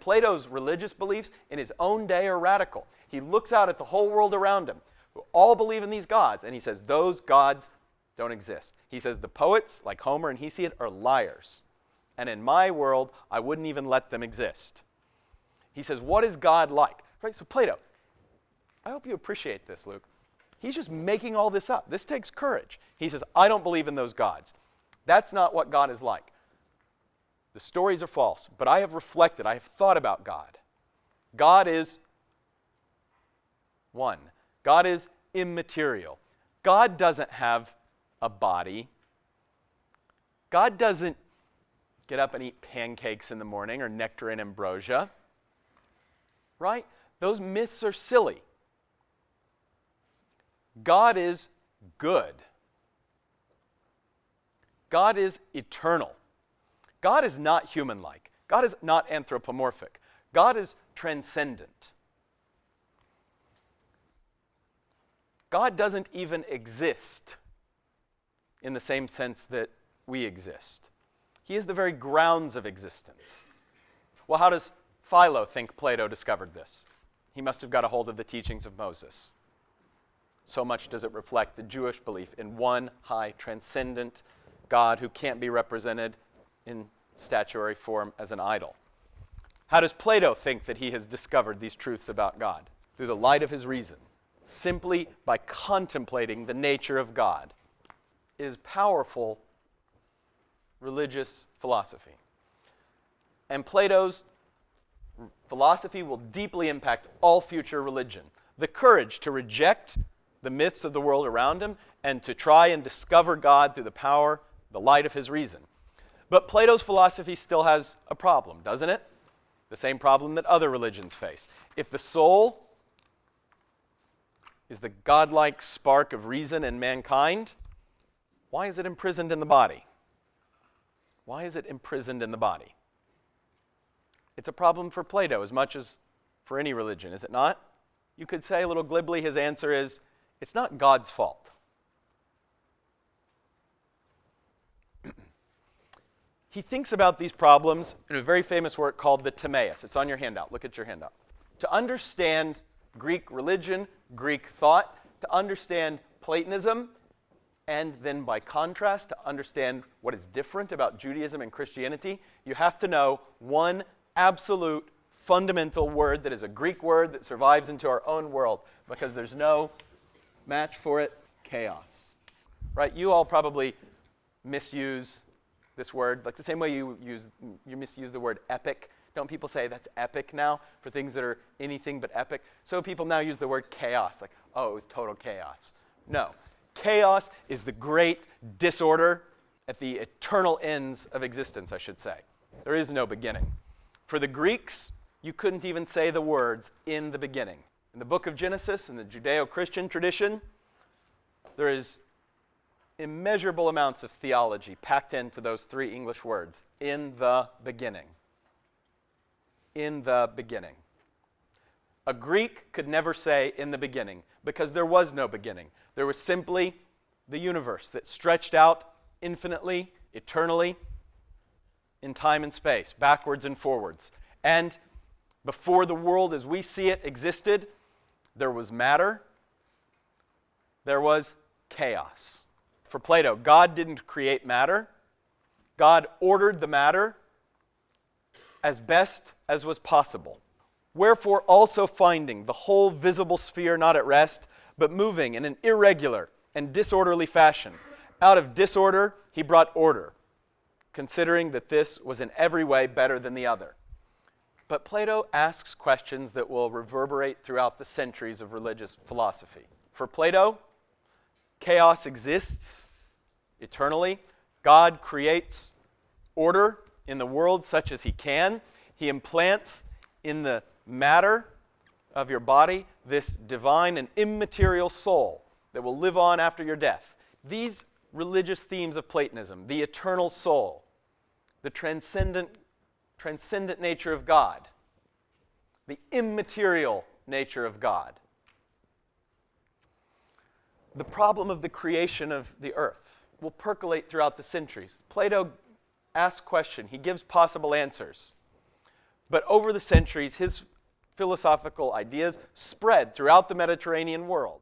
Plato's religious beliefs in his own day are radical. He looks out at the whole world around him, who all believe in these gods, and he says, those gods don't exist. He says, the poets, like Homer and Hesiod, are liars. And in my world, I wouldn't even let them exist. He says, what is God like? Right? So Plato, I hope you appreciate this, Luke. He's just making all this up. This takes courage. He says, I don't believe in those gods. That's not what God is like. The stories are false, but I have reflected, I have thought about God. God is one. God is immaterial. God doesn't have a body. God doesn't get up and eat pancakes in the morning or nectar and ambrosia. Right? Those myths are silly. God is good. God is eternal. God is not human-like. God is not anthropomorphic. God is transcendent. God doesn't even exist in the same sense that we exist. He is the very grounds of existence. Well, how does Philo think Plato discovered this? He must have got a hold of the teachings of Moses. So much does it reflect the Jewish belief in one high, transcendent God who can't be represented in statuary form as an idol. How does Plato think that he has discovered these truths about God? Through the light of his reason, simply by contemplating the nature of God. It is powerful religious philosophy. And Plato's philosophy will deeply impact all future religion. The courage to reject the myths of the world around him and to try and discover God through the power, the light of his reason. But Plato's philosophy still has a problem, doesn't it? The same problem that other religions face. If the soul is the godlike spark of reason in mankind, why is it imprisoned in the body? Why is it imprisoned in the body? It's a problem for Plato as much as for any religion, is it not? You could say a little glibly, his answer is, it's not God's fault. He thinks about these problems in a very famous work called the Timaeus. It's on your handout. Look at your handout. To understand Greek religion, Greek thought, to understand Platonism, and then by contrast, to understand what is different about Judaism and Christianity, you have to know one absolute fundamental word that is a Greek word that survives into our own world, because there's no match for it: chaos. Right? You all probably misuse this word, like the same way you misuse the word epic. Don't people say that's epic now for things that are anything but epic? So people now use the word chaos, like, oh, it was total chaos. No. Chaos is the great disorder at the eternal ends of existence, I should say. There is no beginning. For the Greeks, you couldn't even say the words "in the beginning." In the book of Genesis, in the Judeo-Christian tradition, there is immeasurable amounts of theology packed into those three English words: in the beginning. In the beginning. A Greek could never say "in the beginning" because there was no beginning. There was simply the universe that stretched out infinitely, eternally, in time and space, backwards and forwards. And before the world as we see it existed, there was matter, there was chaos. For Plato, God didn't create matter. God ordered the matter as best as was possible. Wherefore also finding the whole visible sphere not at rest, but moving in an irregular and disorderly fashion. Out of disorder he brought order, considering that this was in every way better than the other. But Plato asks questions that will reverberate throughout the centuries of religious philosophy. For Plato, chaos exists eternally. God creates order in the world such as he can. He implants in the matter of your body this divine and immaterial soul that will live on after your death. These religious themes of Platonism, the eternal soul, the transcendent nature of God, the immaterial nature of God, the problem of the creation of the earth will percolate throughout the centuries. Plato asks questions. He gives possible answers. But over the centuries, his philosophical ideas spread throughout the Mediterranean world.